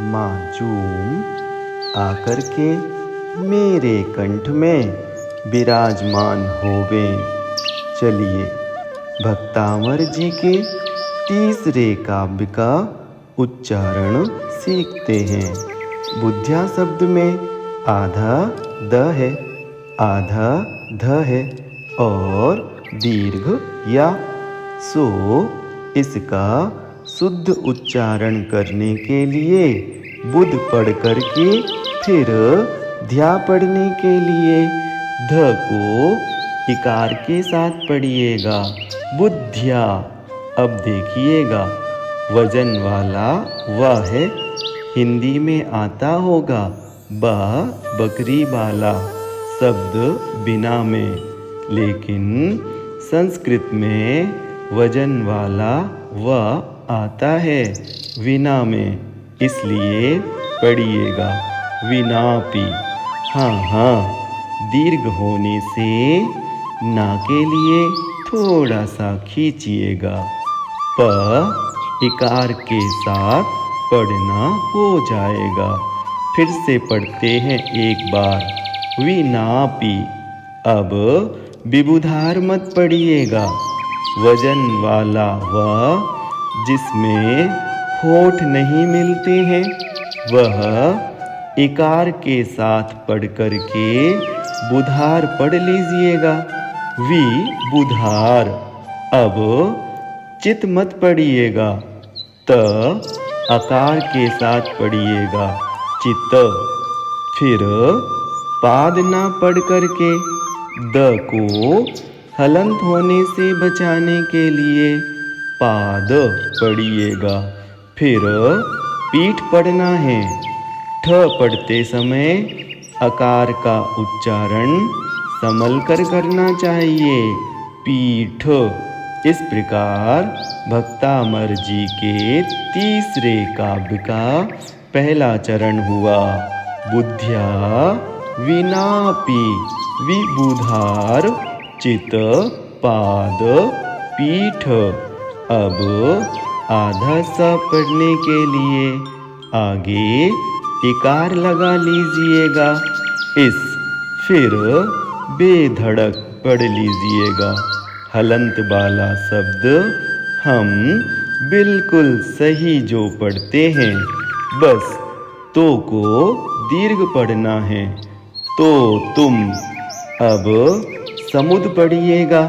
माजूम आकर के मेरे कंठ में विराजमान होवे। चलिए भक्तामर जी के तीसरे काव्य का उच्चारण सीखते हैं। बुद्धिया शब्द में आधा द है, आधा ध है और दीर्घ या। सो इसका शुद्ध उच्चारण करने के लिए बुध पढ़ कर के फिर ध्या पढ़ने के लिए ध को इकार के साथ पढ़िएगा, बुद्धिया। अब देखिएगा वजन वाला व है, हिंदी में आता होगा ब बकरी वाला शब्द बिना में, लेकिन संस्कृत में वजन वाला व आता है विना में, इसलिए पढ़िएगा विनापि। हाँ, दीर्घ होने से ना के लिए थोड़ा सा खींचिएगा। प इकार के साथ पढ़ना हो जाएगा। फिर से पढ़ते हैं एक बार, विनापि। अब विबुधार मत पढ़िएगा, वजन वाला व जिसमें होठ नहीं मिलते हैं वह इकार के साथ पढ़ कर के बुधार पढ़ लीजिएगा, वि बुधार। अब चित मत पढ़िएगा, त आकार के साथ पढ़िएगा, चित। फिर पाद ना पढ़ कर के द को हलंत होने से बचाने के लिए पाद पढ़िएगा। फिर पीठ पढ़ना है। ठ पढ़ते समय आकार का उच्चारण संभल कर करना चाहिए, पीठ। इस प्रकार भक्तामर जी के तीसरे काव्य का पहला चरण हुआ, बुद्धिया विनापि, विबुधार चित पाद पीठ। अब आधा सा पढ़ने के लिए आगे इकार लगा लीजिएगा, इस। फिर बेधड़क पढ़ लीजिएगा। हलंत वाला शब्द हम बिल्कुल सही जो पढ़ते हैं, बस तो को दीर्घ पढ़ना है, तो तुम। अब समुद पढ़िएगा,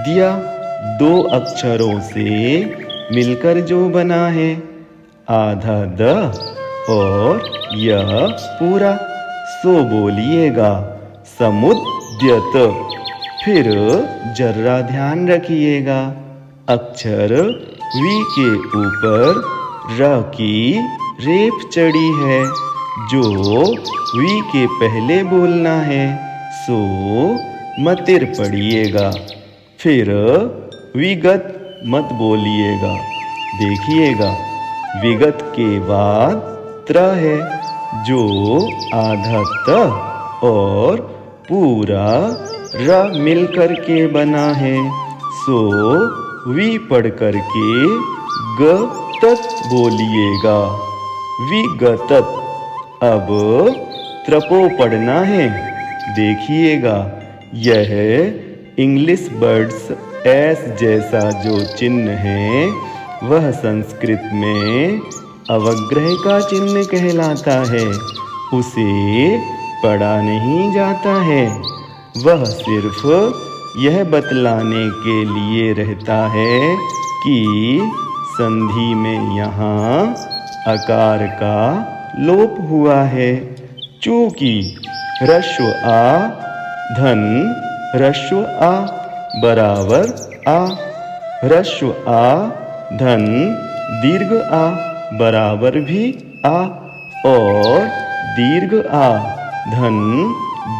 दिया दो अक्षरों से मिलकर जो बना है, आधा द और यह पूरा, सो बोलिएगा समुद्यत। फिर जर्रा ध्यान रखिएगा, अक्षर वी के ऊपर र की रेफ चढ़ी है, जो वी के पहले बोलना है, सो मतिर पढ़िएगा। फिर विगत मत बोलिएगा, देखिएगा विगत के बाद त्र है, जो आधा त और पूरा र मिलकर के बना है, सो वी पढ़ कर के ग तत बोलिएगा, विगतत। अब त्रपो पढ़ना है, देखिएगा यह इंग्लिश बर्ड्स एस जैसा जो चिन्ह है वह संस्कृत में अवग्रह का चिन्ह कहलाता है, उसे पढ़ा नहीं जाता है। वह सिर्फ यह बतलाने के लिए रहता है कि संधि में यहाँ आकार का लोप हुआ है, चूँकि ह्रस्व आ धन ह्रस्व आ बराबर आ, ह्रस्व आ धन दीर्घ आ बराबर भी आ, और दीर्घ आ धन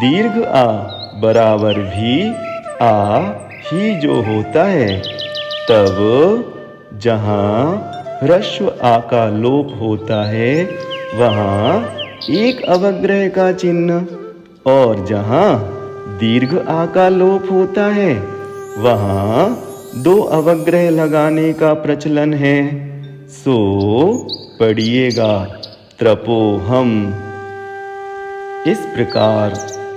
दीर्घ आ बराबर भी आ ही जो होता है। तब जहाँ ह्रस्व आ का लोप होता है वहाँ एक अवग्रह का चिन्ह, और जहाँ दीर्घ आ का लोप होता है वहाँ दो अवग्रह लगाने का प्रचलन है। सो पढ़िएगा, त्रपोहम। इस प्रकार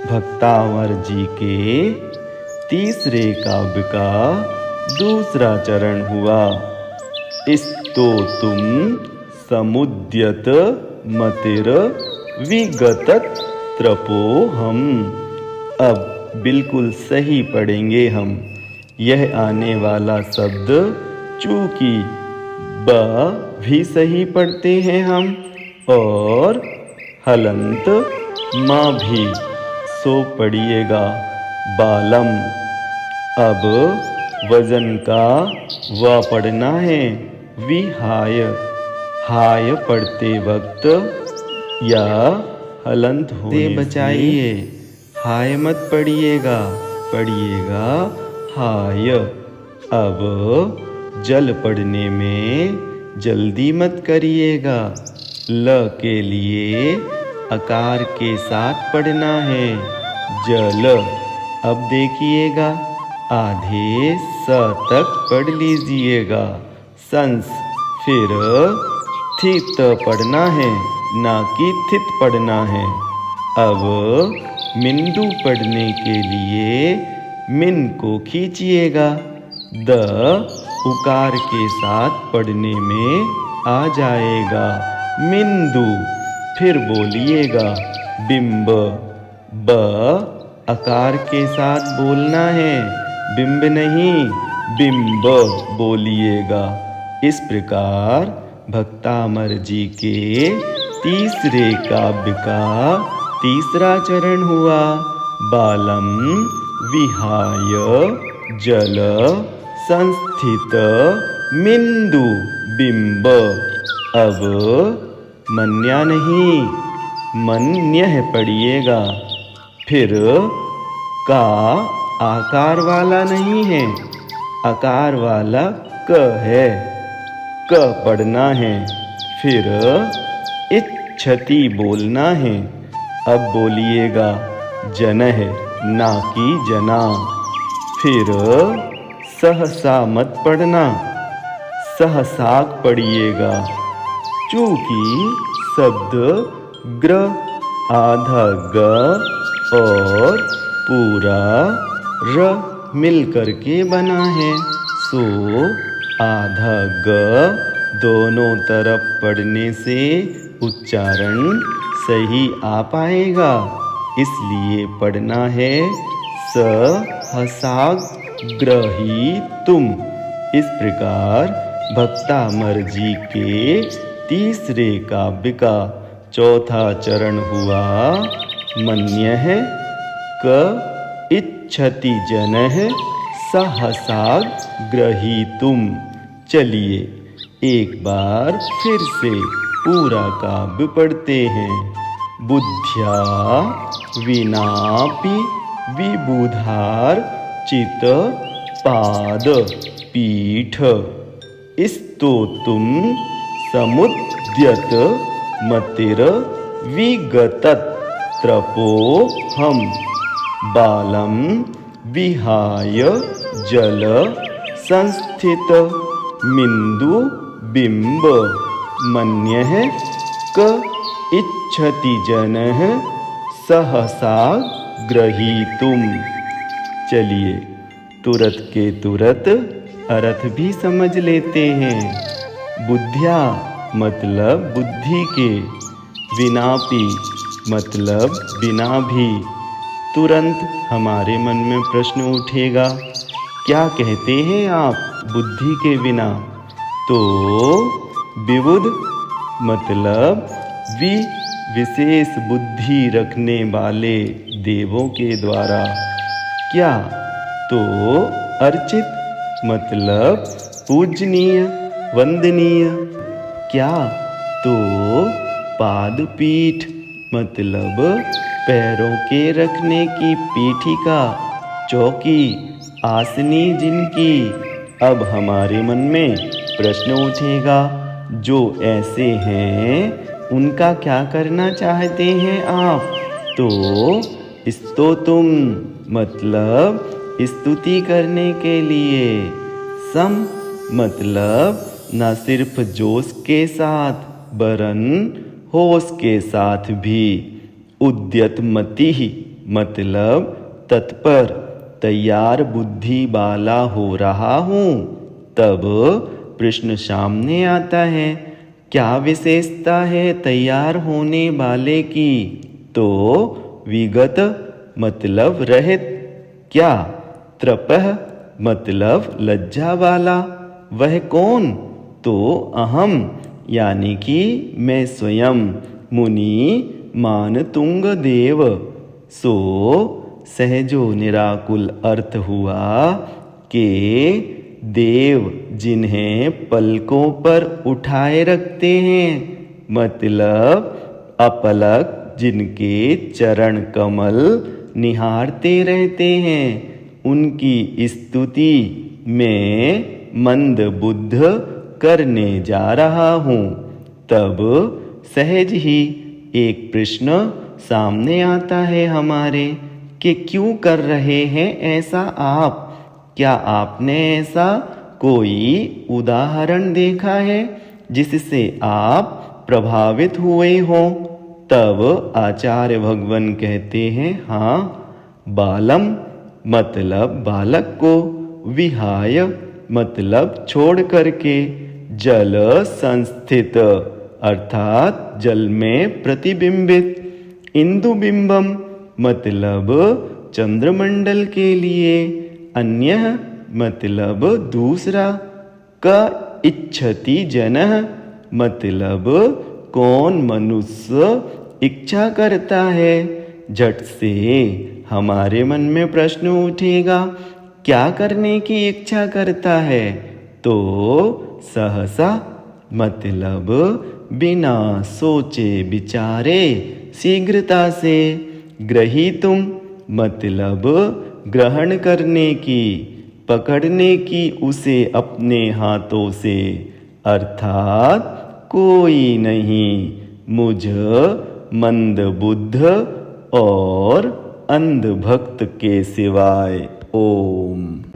भक्तावर जी के तीसरे काव्य का दूसरा चरण हुआ। स्तोतुम समुद्यत मतिर विगतत त्रपोहम। अब बिल्कुल सही पढ़ेंगे हम। यह आने वाला शब्द चूंकि ब भी सही पढ़ते हैं हम और हलंत माँ भी, सो पढ़िएगा बालम। अब वजन का व पढ़ना है विहाय। हाय पढ़ते वक्त या हलंत होने से बचाइए, हाय मत पढ़िएगा, पढ़िएगा हाय। अब जल पढ़ने में जल्दी मत करिएगा। ल के लिए आकार के साथ पढ़ना है जल। अब देखिएगा आधे स तक पढ़ लीजिएगा संस, फिर थित पढ़ना है ना कि थित पढ़ना है। अब मिंदू पढ़ने के लिए मिन को खींचिएगा। द उकार के साथ पढ़ने में आ जाएगा मिंदू। फिर बोलिएगा बिंब। ब आकार के साथ बोलना है, बिंब नहीं बिंब बोलिएगा। इस प्रकार भक्तामर जी के तीसरे काव्य का तीसरा चरण हुआ। बालम विहाय जल संस्थित मिंदु बिंब। अब मन्या नहीं मन्यः पढ़िएगा। फिर का आकार वाला नहीं है, आकार वाला क है, क पढ़ना है। फिर इच्छति बोलना है। अब बोलिएगा जनः ना कि जना। फिर सहसा मत पढ़ना, सहसाक पढ़िएगा। चूंकि शब्द ग्र आधा ग और पूरा र मिल करके बना है, सो आधा ग दोनों तरफ पढ़ने से उच्चारण सही आ पाएगा। इसलिए पढ़ना है सहसाग ग्रहीतुम। इस प्रकार भक्तामर जी के तीसरे काव्य का चौथा चरण हुआ। मन्यः क इच्छति जनः सहसाग ग्रहीतुम। चलिए एक बार फिर से पूरा काव्य पढ़ते हैं। बुद्ध्या विनापि विबुधार चित पाद पीठ। स्तोतुम समुद्यत मतिर विगतत त्रपोहम। बालम विहाय जल संस्थित मिंदु बिंब। मन्यः क इच्छति जनः सहसा ग्रहीतुम। चलिए तुरत के तुरत अर्थ भी समझ लेते हैं। बुद्ध्या मतलब बुद्धि के, विनापि मतलब बिना भी। तुरंत हमारे मन में प्रश्न उठेगा, क्या कहते हैं आप बुद्धि के बिना? तो विबुध मतलब विशेष बुद्धि रखने वाले देवों के द्वारा। क्या? तो अर्चित मतलब पूजनीय वंदनीय। क्या? तो पादपीठ मतलब पैरों के रखने की पीठिका, चौकी, आसनी जिनकी। अब हमारे मन में प्रश्न उठेगा, जो ऐसे हैं उनका क्या करना चाहते हैं आप? तो स्तोतुम मतलब स्तुति करने के लिए। सम मतलब न सिर्फ जोश के साथ वरन होश के साथ भी। उद्यत मति मतलब तत्पर, तैयार बुद्धि वाला हो रहा हूँ। तब प्रश्न सामने आता है, क्या विशेषता है तैयार होने वाले की? तो विगत मतलब रहित, क्या त्रपः मतलब लज्जा वाला, वह कौन? तो अहम यानी कि मैं स्वयं। मुनि मानतुंग देव, सो सहजो निराकुल अर्थ हुआ कि देव जिन्हें पलकों पर उठाए रखते हैं, मतलब अपलक जिनके चरण कमल निहारते रहते हैं, उनकी स्तुति मैं मंद बुद्ध करने जा रहा हूँ। तब सहज ही एक प्रश्न सामने आता है हमारे कि क्यों कर रहे हैं ऐसा आप? क्या आपने ऐसा कोई उदाहरण देखा है जिससे आप प्रभावित हुए हो? तब आचार्य भगवान कहते हैं, हाँ, बालम मतलब बालक को, विहाय मतलब छोड़ करके, जल संस्थित अर्थात जल में प्रतिबिंबित, इंदुबिंबम मतलब चंद्रमंडल के लिए, अन्य मतलब दूसरा, क इच्छति जनः मतलब कौन मनुष्य इच्छा करता है। झट से हमारे मन में प्रश्न उठेगा, क्या करने की इच्छा करता है? तो सहसा मतलब बिना सोचे विचारे, शीघ्रता से, ग्रहीतुम मतलब ग्रहण करने की, पकड़ने की उसे अपने हाथों से, अर्थात कोई नहीं मुझ मंद बुद्ध और अंध भक्त के सिवाय। ओम।